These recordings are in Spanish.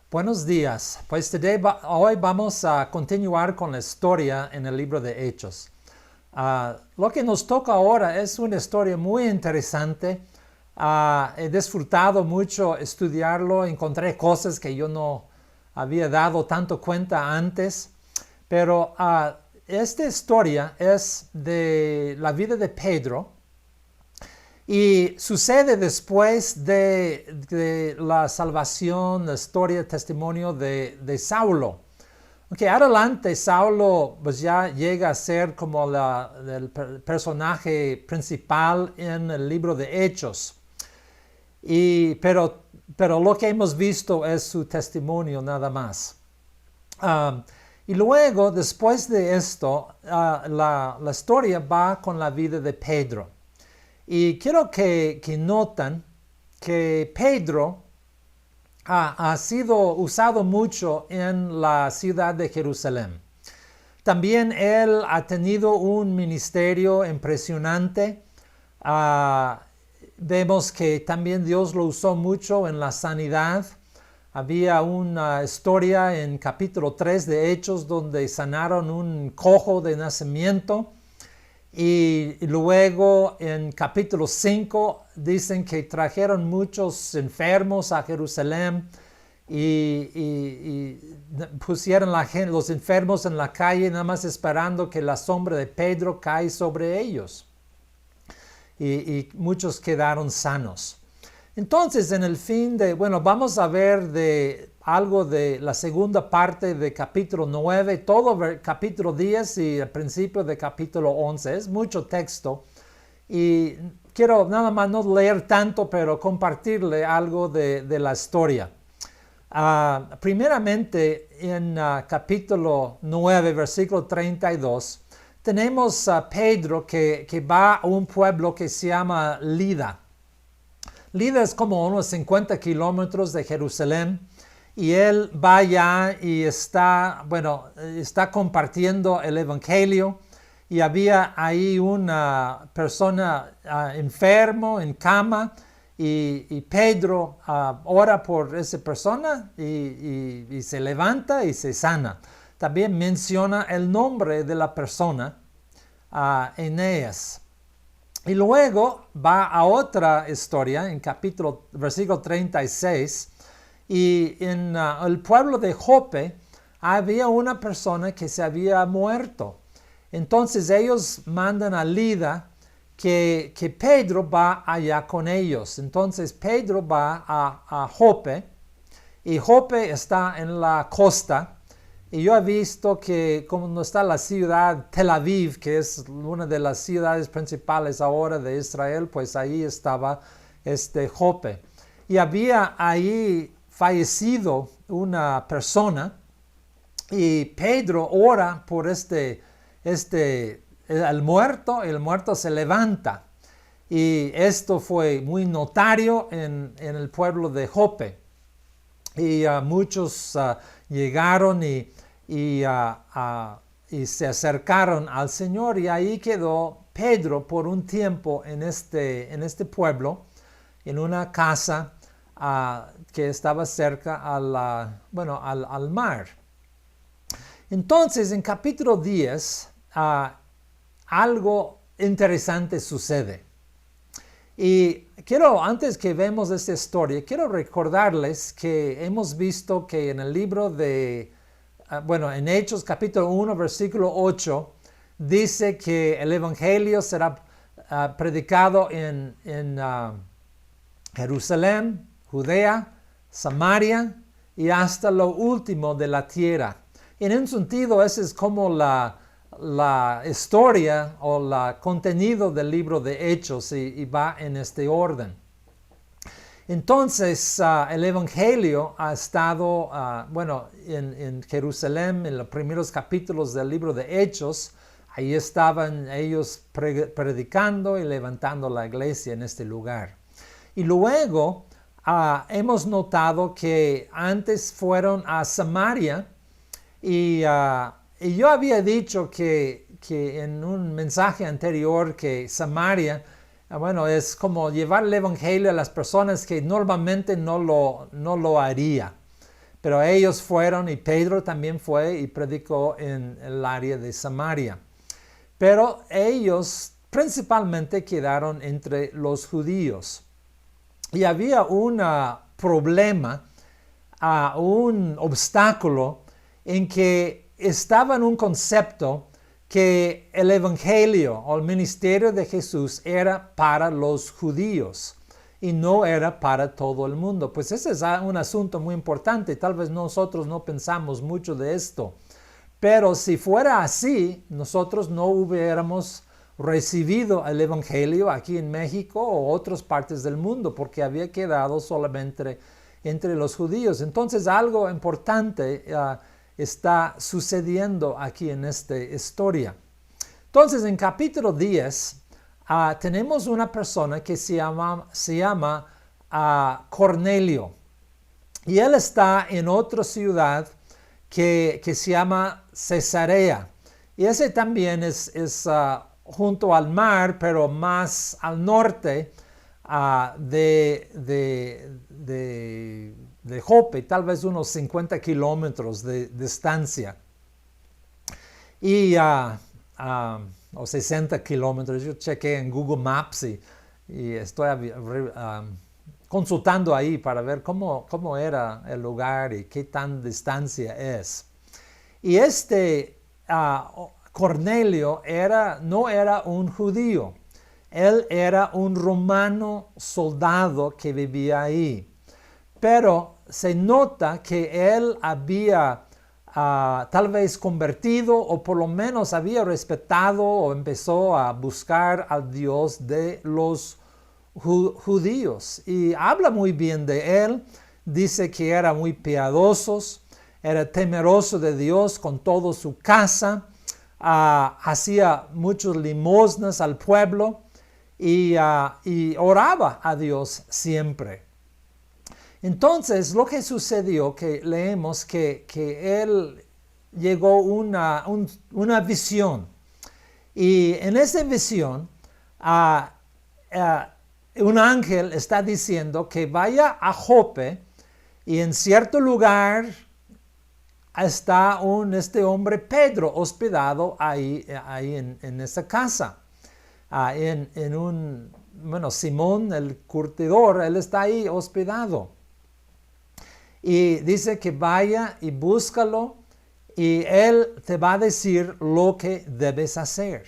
Buenos días. Pues hoy vamos a continuar con la historia en el libro de Hechos. Lo que nos toca ahora es una historia muy interesante. He disfrutado mucho estudiarlo, encontré cosas que yo no había dado tanto cuenta antes, pero esta historia es de la vida de Pedro. Y sucede después de la salvación, la historia, el testimonio de Saulo. Okay, adelante Saulo pues ya llega a ser como el personaje principal en el libro de Hechos. Pero lo que hemos visto es su testimonio nada más. Y luego, después de esto, la historia va con la vida de Pedro. Y quiero que noten que Pedro ha sido usado mucho en la ciudad de Jerusalén. También él ha tenido un ministerio impresionante. Vemos que también Dios lo usó mucho en la sanidad. Había una historia en capítulo 3 de Hechos donde sanaron un cojo de nacimiento. Y luego en capítulo 5 dicen que trajeron muchos enfermos a Jerusalén y pusieron los enfermos en la calle nada más esperando que la sombra de Pedro cae sobre ellos. Y muchos quedaron sanos. Entonces, en el fin vamos a ver algo de la segunda parte de capítulo 9, todo capítulo 10 y el principio de capítulo 11. Es mucho texto y quiero nada más no leer tanto, pero compartirle algo de la historia. Primeramente, en capítulo 9, versículo 32, tenemos a Pedro que va a un pueblo que se llama Lida. Lida es como unos 50 kilómetros de Jerusalén y él va allá y está compartiendo el evangelio y había ahí una persona enfermo en cama y Pedro ora por esa persona y se levanta y se sana. También menciona el nombre de la persona, Eneas. Y luego va a otra historia en versículo 36 y en el pueblo de Jope había una persona que se había muerto. Entonces ellos mandan a Lida que Pedro va allá con ellos. Entonces Pedro va a Jope y Jope está en la costa. Y yo he visto que como no está la ciudad Tel Aviv, que es una de las ciudades principales ahora de Israel, pues ahí estaba Jope. Y había ahí fallecido una persona y Pedro ora por el muerto se levanta. Y esto fue muy notario en el pueblo de Jope. Y muchos llegaron y se acercaron al Señor y ahí quedó Pedro por un tiempo en este pueblo, en una casa que estaba cerca al mar. Entonces, en capítulo 10, algo interesante sucede. Y antes que vemos esta historia, quiero recordarles que hemos visto que en el libro en Hechos capítulo 1, versículo 8, dice que el evangelio será predicado en Jerusalén, Judea, Samaria y hasta lo último de la tierra. En un sentido, esa es como la historia o el contenido del libro de Hechos y va en este orden. Entonces, el evangelio ha estado, en Jerusalén, en los primeros capítulos del libro de Hechos. Ahí estaban ellos predicando y levantando la iglesia en este lugar. Y luego hemos notado que antes fueron a Samaria y yo había dicho que en un mensaje anterior que Samaria, es como llevar el evangelio a las personas que normalmente no lo haría. pero ellos fueron y Pedro también fue y predicó en el área de Samaria. Pero ellos principalmente quedaron entre los judíos. Y había un problema, un obstáculo en que estaba en un concepto que el evangelio o el ministerio de Jesús era para los judíos y no era para todo el mundo. Pues ese es un asunto muy importante. Tal vez nosotros no pensamos mucho de esto. Pero si fuera así, nosotros no hubiéramos recibido el evangelio aquí en México o otras partes del mundo, porque había quedado solamente entre los judíos. Entonces algo importante está sucediendo aquí en esta historia. Entonces en capítulo 10 tenemos una persona que se llama Cornelio. Y él está en otra ciudad que se llama Cesarea. Y ese también es junto al mar, pero más al norte de Jope, tal vez unos 50 kilómetros de distancia. O 60 kilómetros. Yo chequé en Google Maps y estoy consultando ahí para ver cómo era el lugar y qué tan distancia es. Y Cornelio no era un judío. Él era un romano soldado que vivía ahí. Pero se nota que él había tal vez convertido o por lo menos había respetado o empezó a buscar al Dios de los judíos. Y habla muy bien de él. Dice que era muy piadoso, era temeroso de Dios con toda su casa. Hacía muchas limosnas al pueblo y oraba a Dios siempre. Entonces, lo que sucedió, que leemos que él llegó una visión. Y en esa visión, un ángel está diciendo que vaya a Jope y en cierto lugar está este hombre Pedro hospedado ahí en esa casa. Simón, el curtidor, él está ahí hospedado. Y dice que vaya y búscalo y él te va a decir lo que debes hacer.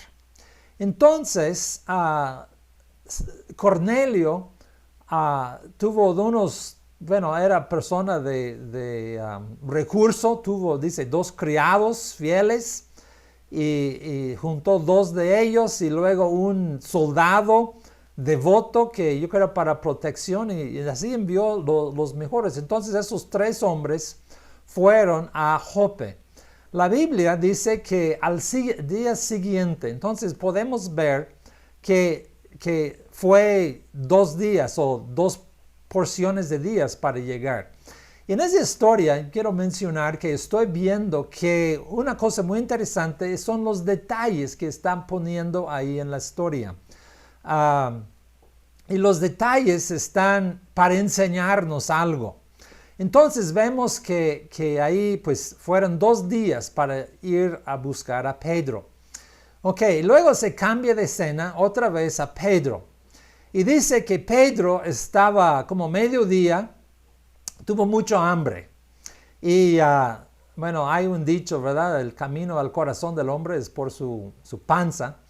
Entonces, Cornelio tuvo era persona de recurso, dice, 2 criados fieles y juntó 2 de ellos y luego un soldado devoto que yo creo para protección y así envió los mejores. Entonces esos 3 hombres fueron a Jope. La Biblia dice que al día siguiente, entonces podemos ver que fue 2 días o 2 porciones de días para llegar. Y en esa historia quiero mencionar que estoy viendo que una cosa muy interesante son los detalles que están poniendo ahí en la historia. Y los detalles están para enseñarnos algo. Entonces vemos que ahí pues fueron 2 días para ir a buscar a Pedro. Ok, luego se cambia de escena otra vez a Pedro. Y dice que Pedro estaba como mediodía, tuvo mucho hambre. Y hay un dicho, ¿verdad? El camino al corazón del hombre es por su panza.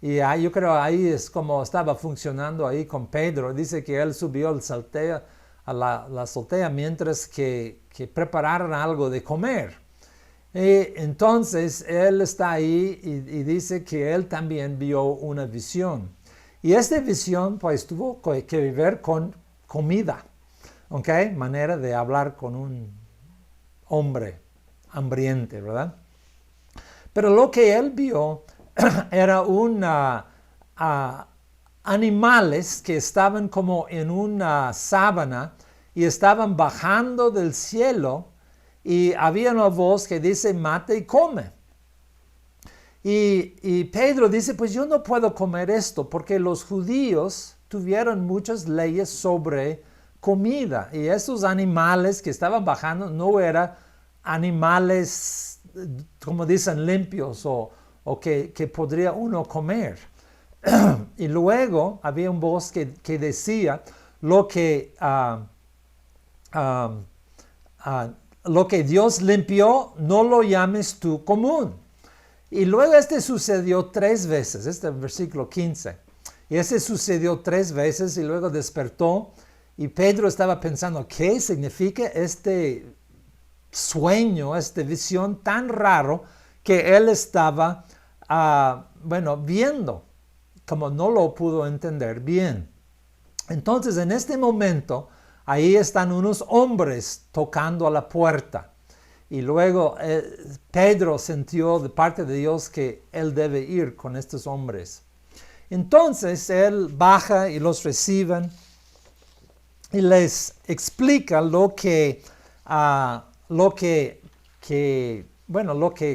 Y yo creo ahí es como estaba funcionando ahí con Pedro. Dice que él subió a la azotea mientras que prepararan algo de comer. Y entonces él está ahí y dice que él también vio una visión. Y esta visión pues tuvo que ver con comida. ¿Ok? Manera de hablar con un hombre hambriente, ¿verdad? Pero lo que él vio era animales que estaban como en una sábana y estaban bajando del cielo y había una voz que dice, mata y come. Y Pedro dice, pues yo no puedo comer esto porque los judíos tuvieron muchas leyes sobre comida. Y esos animales que estaban bajando no eran animales, como dicen, limpios o que podría uno comer. Y luego había un voz que decía, lo que Dios limpió, no lo llames tú común. Y luego sucedió 3 veces, versículo 15. Y sucedió 3 veces y luego despertó. Y Pedro estaba pensando, ¿qué significa este sueño, esta visión tan raro que él estaba, viendo? Como no lo pudo entender bien. Entonces, en este momento, ahí están unos hombres tocando a la puerta. Y luego Pedro sintió de parte de Dios que él debe ir con estos hombres. Entonces, él baja y los recibe y les explica lo que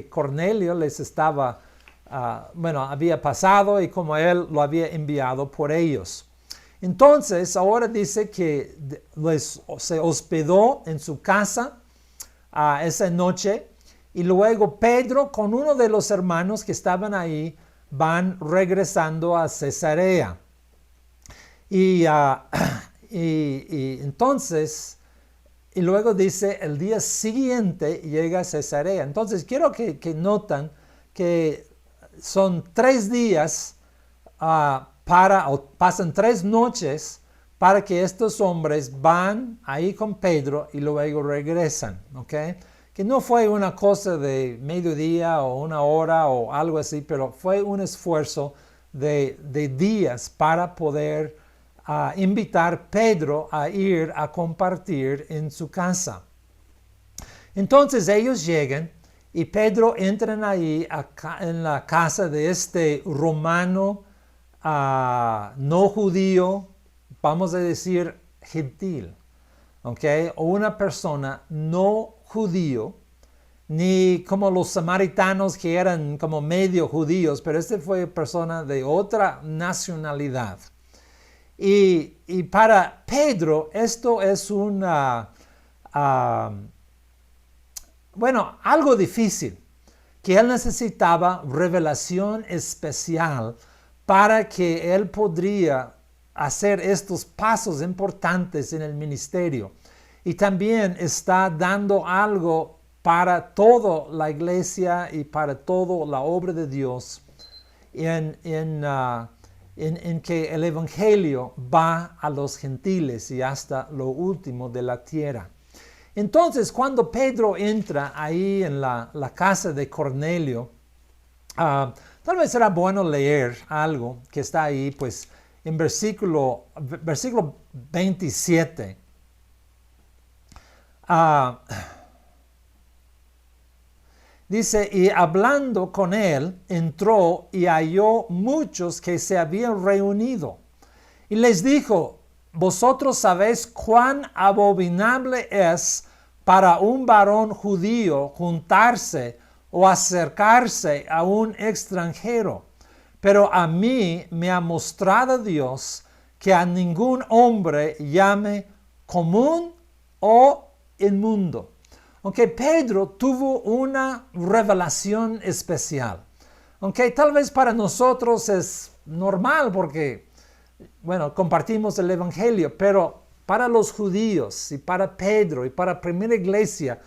Cornelio les estaba había pasado y como él lo había enviado por ellos. Entonces, ahora dice que se hospedó en su casa esa noche y luego Pedro con uno de los hermanos que estaban ahí van regresando a Cesarea. Y entonces, y luego dice, el día siguiente llega a Cesarea. Entonces, quiero que noten que son 3 días pasan 3 noches para que estos hombres van ahí con Pedro y luego regresan, ¿ok? Que no fue una cosa de mediodía o 1 hora o algo así, pero fue un esfuerzo de días para poder invitar a Pedro a ir a compartir en su casa. Entonces ellos llegan y Pedro entra ahí en la casa de este romano no judío, vamos a decir gentil, ¿okay? O una persona no judío, ni como los samaritanos que eran como medio judíos, pero fue persona de otra nacionalidad. Y para Pedro esto es algo difícil, que él necesitaba revelación especial para que él podría hacer estos pasos importantes en el ministerio. Y también está dando algo para toda la iglesia y para toda la obra de Dios en que el evangelio va a los gentiles y hasta lo último de la tierra. Entonces, cuando Pedro entra ahí en la casa de Cornelio, tal vez será bueno leer algo que está ahí, pues en versículo 27. Dice, y hablando con él, entró y halló muchos que se habían reunido. Y les dijo, vosotros sabéis cuán abominable es para un varón judío juntarse o acercarse a un extranjero. Pero a mí me ha mostrado Dios que a ningún hombre llame común o inmundo. Aunque Pedro tuvo una revelación especial. Aunque tal vez para nosotros es normal porque, compartimos el evangelio, pero para los judíos y para Pedro y para la primera iglesia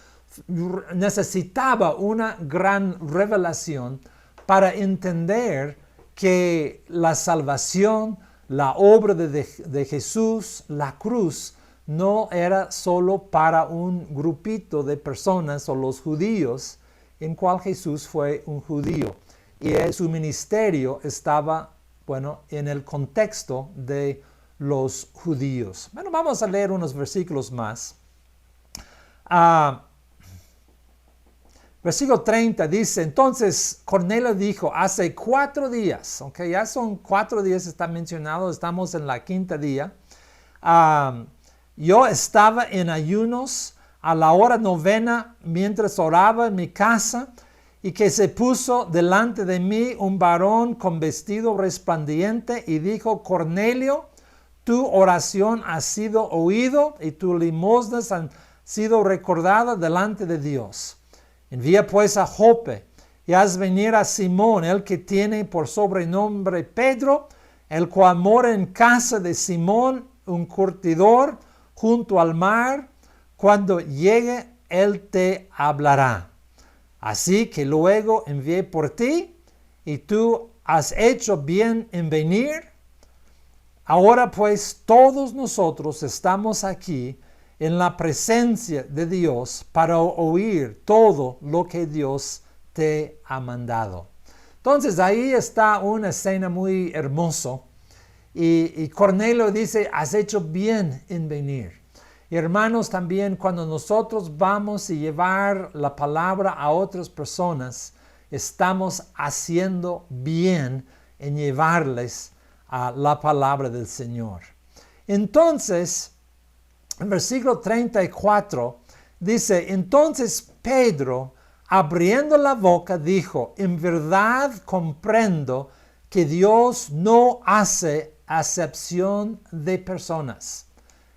necesitaba una gran revelación para entender que la salvación, la obra de Jesús, la cruz, no era solo para un grupito de personas o los judíos, en cual Jesús fue un judío. Y su ministerio estaba, en el contexto de los judíos. Vamos a leer unos versículos más. Versículo 30 dice, entonces Cornelio dijo, hace 4 días, ya son 4 días, está mencionado, estamos en la 5º día. Yo estaba en ayunos a la hora 9 mientras oraba en mi casa y que se puso delante de mí un varón con vestido resplandeciente y dijo, Cornelio, tu oración ha sido oído y tus limosnas han sido recordadas delante de Dios. Envía pues a Jope y haz venir a Simón, el que tiene por sobrenombre Pedro, el cual mora en casa de Simón, un curtidor, junto al mar. Cuando llegue, él te hablará. Así que luego envié por ti, y tú has hecho bien en venir. Ahora pues todos nosotros estamos aquí en la presencia de Dios para oír todo lo que Dios te ha mandado. Entonces ahí está una escena muy hermosa. Y Cornelio dice, has hecho bien en venir. Y hermanos, también cuando nosotros vamos a llevar la palabra a otras personas, estamos haciendo bien en llevarles a la palabra del Señor. Entonces, en versículo 34 dice, entonces Pedro, abriendo la boca, dijo, en verdad comprendo que Dios no hace acepción de personas.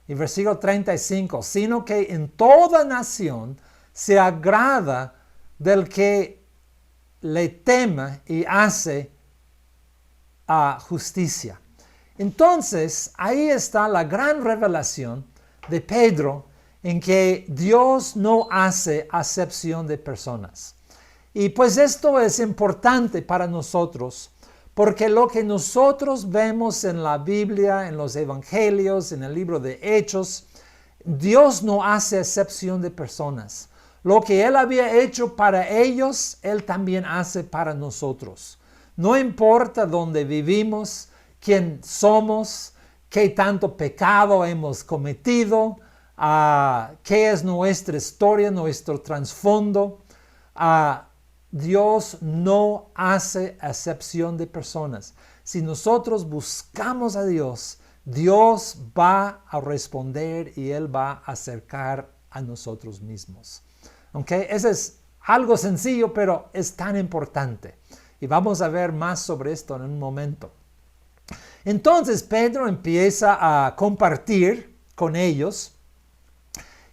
Y versículo 35, sino que en toda nación se agrada del que le teme y hace justicia. Entonces, ahí está la gran revelación de Pedro en que Dios no hace acepción de personas. Y pues esto es importante para nosotros, porque lo que nosotros vemos en la Biblia, en los Evangelios, en el libro de Hechos, Dios no hace excepción de personas. Lo que Él había hecho para ellos, Él también hace para nosotros. No importa dónde vivimos, quién somos, qué tanto pecado hemos cometido, qué es nuestra historia, nuestro trasfondo. Dios no hace acepción de personas. Si nosotros buscamos a Dios, Dios va a responder y Él va a acercar a nosotros mismos. ¿Okay? Eso es algo sencillo, pero es tan importante. Y vamos a ver más sobre esto en un momento. Entonces Pedro empieza a compartir con ellos.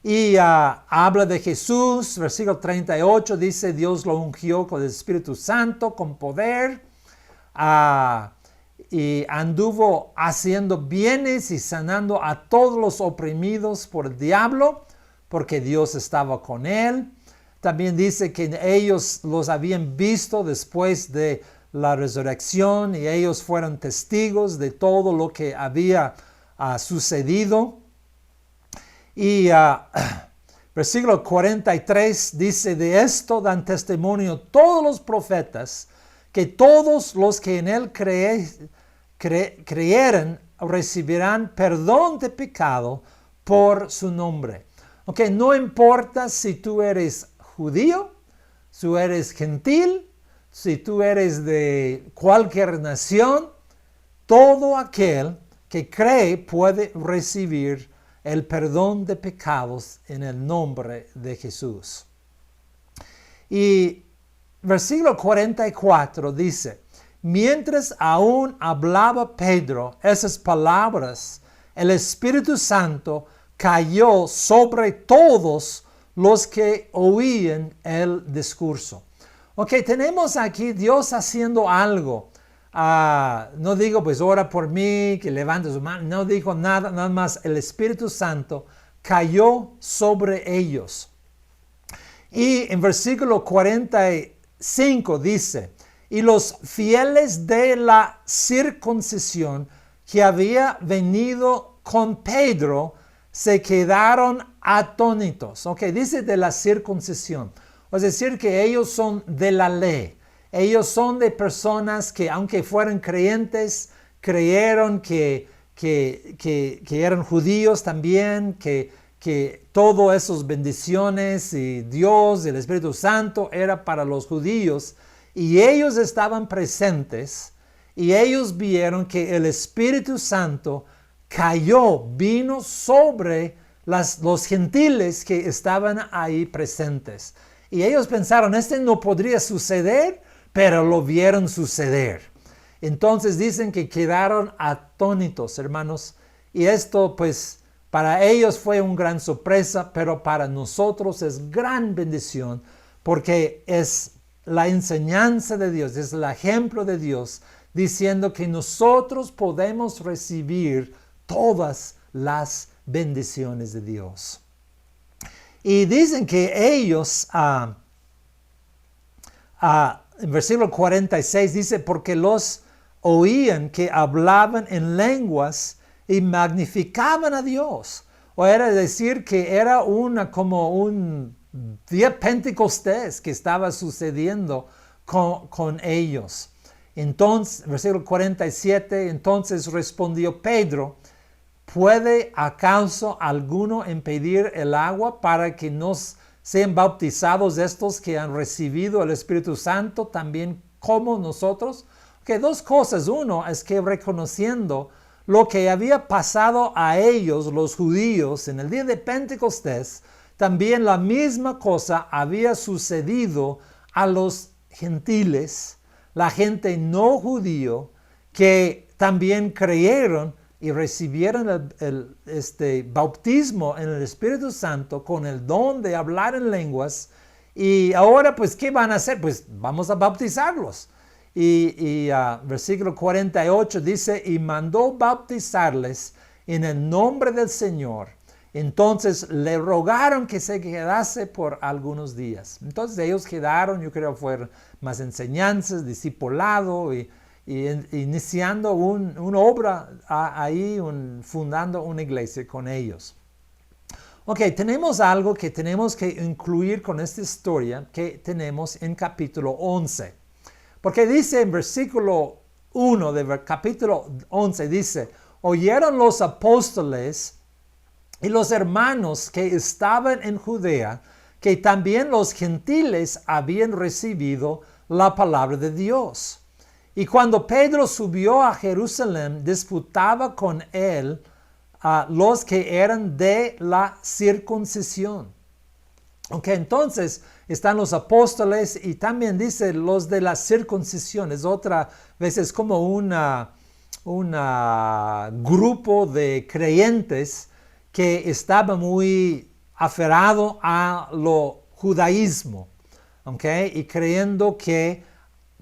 Y habla de Jesús, versículo 38, dice, Dios lo ungió con el Espíritu Santo, con poder, y anduvo haciendo bienes y sanando a todos los oprimidos por el diablo, porque Dios estaba con él. También dice que ellos los habían visto después de la resurrección y ellos fueron testigos de todo lo que había sucedido. Y versículo 43 dice, de esto dan testimonio todos los profetas, que todos los que en él creyeran recibirán perdón de pecado por su nombre. Okay, no importa si tú eres judío, si tú eres gentil, si tú eres de cualquier nación, todo aquel que cree puede recibir el perdón de pecados en el nombre de Jesús. Y versículo 44 dice, mientras aún hablaba Pedro esas palabras, el Espíritu Santo cayó sobre todos los que oían el discurso. Ok, tenemos aquí Dios haciendo algo. No digo, pues ora por mí, que levante su mano. No dijo nada, nada más el Espíritu Santo cayó sobre ellos. Y en versículo 45 dice, y los fieles de la circuncisión que había venido con Pedro se quedaron atónitos. Ok, dice de la circuncisión. Es decir, que ellos son de la ley. Ellos son de personas que, aunque fueran creyentes, creyeron que eran judíos también, que todas esas bendiciones y Dios y el Espíritu Santo era para los judíos. Y ellos estaban presentes y ellos vieron que el Espíritu Santo vino sobre los gentiles que estaban ahí presentes. Y ellos pensaron, no podría suceder, pero lo vieron suceder. Entonces dicen que quedaron atónitos, hermanos. Y esto pues para ellos fue una gran sorpresa, pero para nosotros es gran bendición porque es la enseñanza de Dios, es el ejemplo de Dios diciendo que nosotros podemos recibir todas las bendiciones de Dios. Y dicen que ellos, en versículo 46 dice, porque los oían que hablaban en lenguas y magnificaban a Dios. O era decir que era como un día Pentecostés que estaba sucediendo con ellos. Entonces, versículo 47, entonces respondió Pedro, ¿puede acaso alguno impedir el agua para que no sean bautizados estos que han recibido el Espíritu Santo también como nosotros? Que dos cosas. Uno es que reconociendo lo que había pasado a ellos, los judíos, en el día de Pentecostés, también la misma cosa había sucedido a los gentiles, la gente no judío, que también creyeron y recibieron el bautismo en el Espíritu Santo con el don de hablar en lenguas. Y ahora, pues, ¿qué van a hacer? Pues vamos a bautizarlos. Y versículo 48 dice, y mandó bautizarles en el nombre del Señor. Entonces le rogaron que se quedase por algunos días. Entonces ellos quedaron, yo creo fueron más enseñanzas, discipulado y iniciando una obra ahí, fundando una iglesia con ellos. Ok, tenemos algo que tenemos que incluir con esta historia que tenemos en capítulo 11. Porque dice en versículo 1 del capítulo 11, dice, oyeron los apóstoles y los hermanos que estaban en Judea, que también los gentiles habían recibido la palabra de Dios. Y cuando Pedro subió a Jerusalén, disputaba con él a los que eran de la circuncisión. Ok, entonces están los apóstoles y también dice los de la circuncisión. Es otra vez es como un grupo de creyentes que estaba muy aferrado a lo judaísmo, ¿ok? Y creyendo que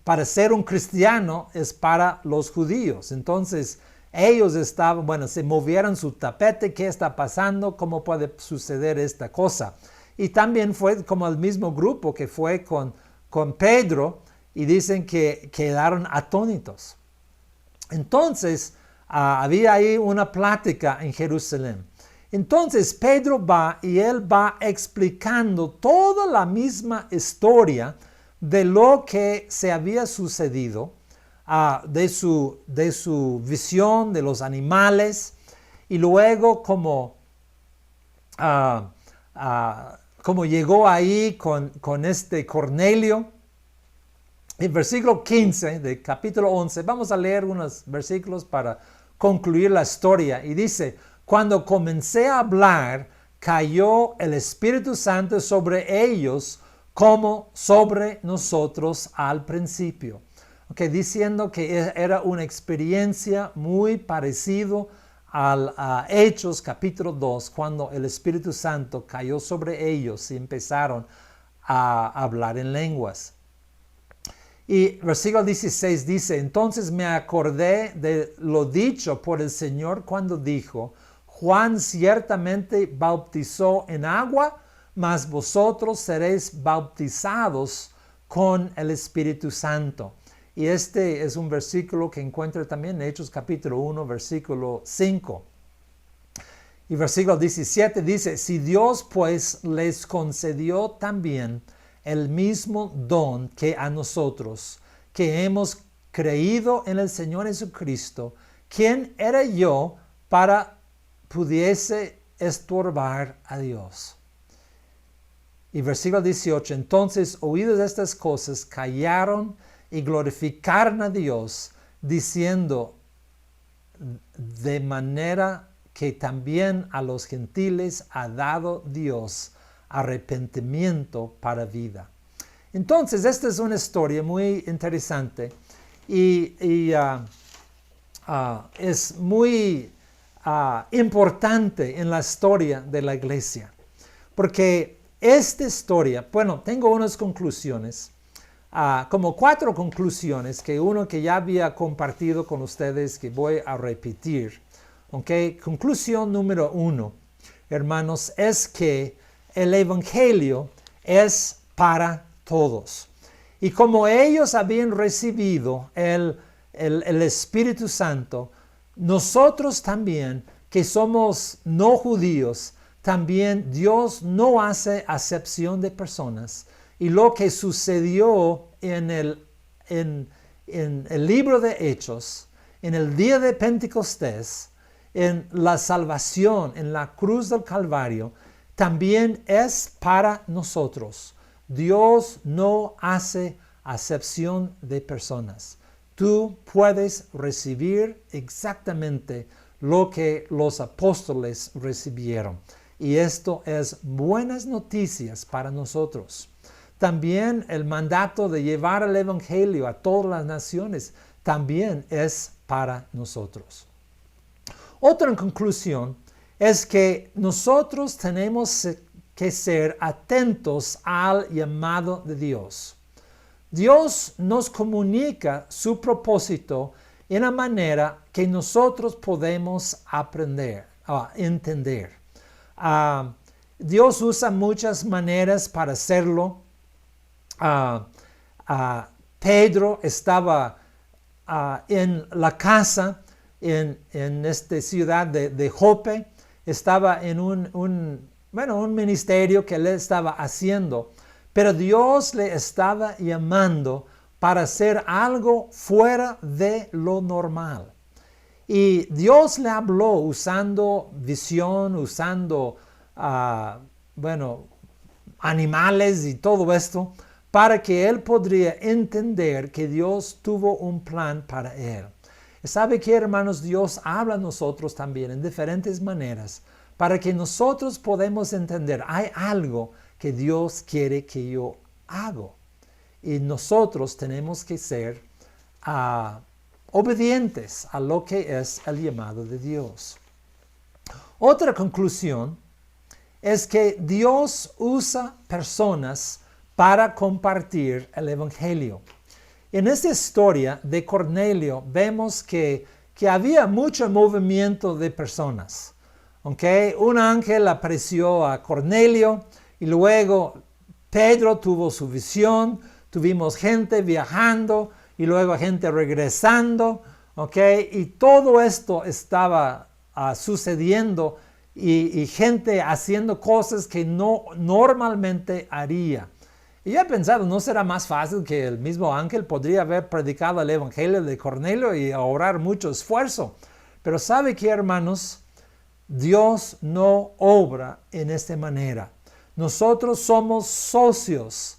para ser un cristiano es para los judíos. Entonces ellos estaban, se movieron su tapete, ¿qué está pasando? ¿Cómo puede suceder esta cosa? Y también fue como el mismo grupo que fue con Pedro y dicen que quedaron atónitos. Entonces había ahí una plática en Jerusalén. Entonces Pedro va y él va explicando toda la misma historia de lo que se había sucedido, de su visión de los animales y luego como llegó ahí con este Cornelio. En versículo 15 del capítulo 11, vamos a leer unos versículos para concluir la historia. Y dice, cuando comencé a hablar, cayó el Espíritu Santo sobre ellos como sobre nosotros al principio. Okay, diciendo que era una experiencia muy parecida a Hechos capítulo 2, cuando el Espíritu Santo cayó sobre ellos y empezaron a hablar en lenguas. Y versículo 16 dice, entonces me acordé de lo dicho por el Señor cuando dijo, Juan ciertamente bautizó en agua, mas vosotros seréis bautizados con el Espíritu Santo. Y este es un versículo que encuentra también en Hechos capítulo 1, versículo 5. Y versículo 17 dice, si Dios pues les concedió también el mismo don que a nosotros, que hemos creído en el Señor Jesucristo, ¿quién era yo para pudiese estorbar a Dios? Y versículo 18, entonces oídas estas cosas, callaron y glorificaron a Dios, diciendo, de manera que también a los gentiles ha dado Dios arrepentimiento para vida. Entonces, esta es una historia muy interesante y es muy importante en la historia de la iglesia. Porque esta historia, bueno, tengo unas conclusiones, como 4 conclusiones, uno que ya había compartido con ustedes, que voy a repetir. ¿Okay? Conclusión número 1, hermanos, es que el Evangelio es para todos. Y como ellos habían recibido el Espíritu Santo, nosotros también, que somos no judíos, también Dios no hace acepción de personas. Y lo que sucedió en el libro de Hechos, en el día de Pentecostés, en la salvación, en la cruz del Calvario, también es para nosotros. Dios no hace acepción de personas. Tú puedes recibir exactamente lo que los apóstoles recibieron. Y esto es buenas noticias para nosotros. También el mandato de llevar el Evangelio a todas las naciones también es para nosotros. Otra conclusión es que nosotros tenemos que ser atentos al llamado de Dios. Dios nos comunica su propósito en una manera que nosotros podemos entender. Dios usa muchas maneras para hacerlo. Pedro estaba en la casa en esta ciudad de Jope, estaba en un ministerio que él estaba haciendo, pero Dios le estaba llamando para hacer algo fuera de lo normal. Y Dios le habló usando visión, usando animales y todo esto, para que él podría entender que Dios tuvo un plan para él. ¿Sabe qué, hermanos? Dios habla a nosotros también en diferentes maneras para que nosotros podamos entender, hay algo que Dios quiere que yo haga. Y nosotros tenemos que ser obedientes a lo que es el llamado de Dios. Otra conclusión es que Dios usa personas para compartir el Evangelio. En esta historia de Cornelio vemos que había mucho movimiento de personas. ¿Okay? Un ángel apareció a Cornelio y luego Pedro tuvo su visión, tuvimos gente viajando y luego gente regresando. ¿Okay? Y todo esto estaba sucediendo y gente haciendo cosas que no normalmente haría. Y yo he pensado, ¿no será más fácil que el mismo ángel podría haber predicado el Evangelio de Cornelio y ahorrar mucho esfuerzo? Pero ¿sabe qué, hermanos? Dios no obra en esta manera. Nosotros somos socios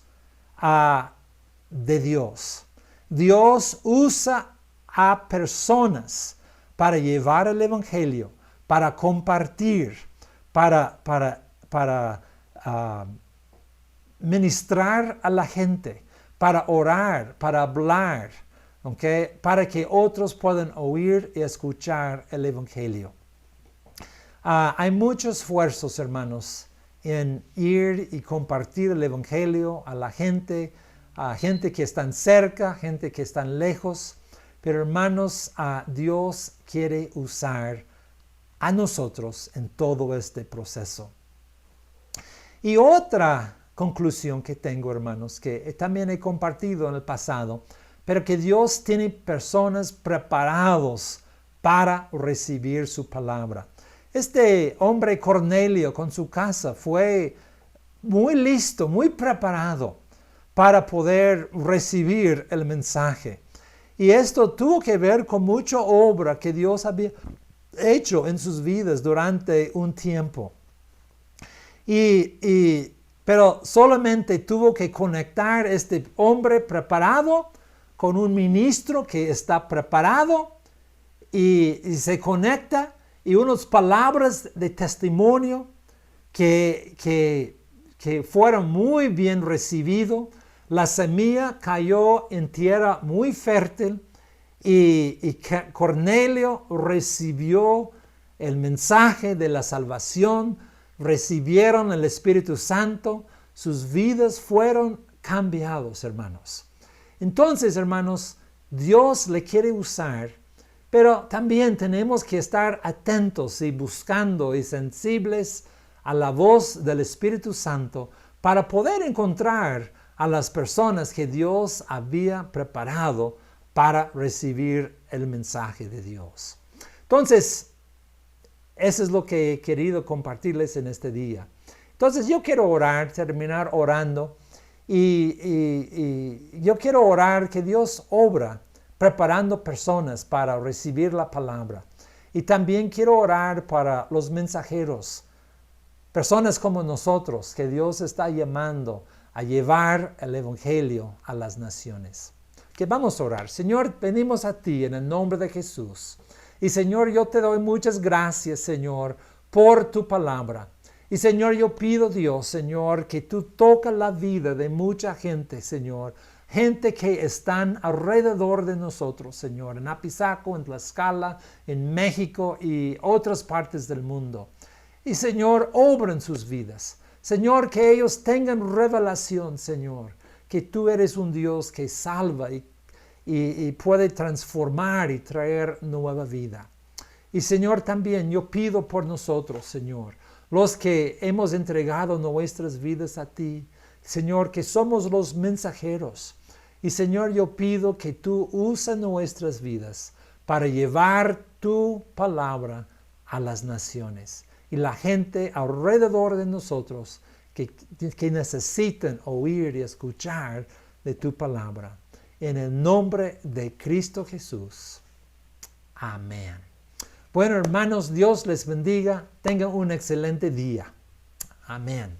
de Dios. Dios usa a personas para llevar el Evangelio, para compartir, para ministrar a la gente, para orar, para hablar, ¿okay? Para que otros puedan oír y escuchar el Evangelio. Hay muchos esfuerzos, hermanos, en ir y compartir el Evangelio a la gente, a gente que están cerca, gente que están lejos. Pero, hermanos, Dios quiere usar a nosotros en todo este proceso. Y otra conclusión que tengo, hermanos, que también he compartido en el pasado, pero que Dios tiene personas preparados para recibir su palabra. Este hombre Cornelio con su casa fue muy listo, muy preparado para poder recibir el mensaje. Y esto tuvo que ver con mucha obra que Dios había hecho en sus vidas durante un tiempo. Pero solamente tuvo que conectar este hombre preparado con un ministro que está preparado y se conecta y unas palabras de testimonio que fueron muy bien recibidas. La semilla cayó en tierra muy fértil y Cornelio recibió el mensaje de la salvación, recibieron el Espíritu Santo, sus vidas fueron cambiados, hermanos. Entonces, hermanos, Dios le quiere usar, pero también tenemos que estar atentos y buscando y sensibles a la voz del Espíritu Santo para poder encontrar a las personas que Dios había preparado para recibir el mensaje de Dios. Entonces, eso es lo que he querido compartirles en este día. Entonces, yo quiero orar, terminar orando, y yo quiero orar que Dios obra preparando personas para recibir la palabra. Y también quiero orar para los mensajeros, personas como nosotros, que Dios está llamando a llevar el Evangelio a las naciones. Que vamos a orar. Señor, venimos a ti en el nombre de Jesús. Y Señor, yo te doy muchas gracias, Señor, por tu palabra. Y Señor, yo pido, Dios, Señor, que tú tocas la vida de mucha gente, Señor. Gente que están alrededor de nosotros, Señor, en Apizaco, en Tlaxcala, en México y otras partes del mundo. Y Señor, obra en sus vidas. Señor, que ellos tengan revelación, Señor, que tú eres un Dios que salva y puede transformar y traer nueva vida. Y Señor, también yo pido por nosotros, Señor, los que hemos entregado nuestras vidas a ti, Señor, que somos los mensajeros. Y Señor, yo pido que tú uses nuestras vidas para llevar tu palabra a las naciones. Y la gente alrededor de nosotros que necesitan oír y escuchar de tu palabra. En el nombre de Cristo Jesús. Amén. Bueno, hermanos, Dios les bendiga. Tengan un excelente día. Amén.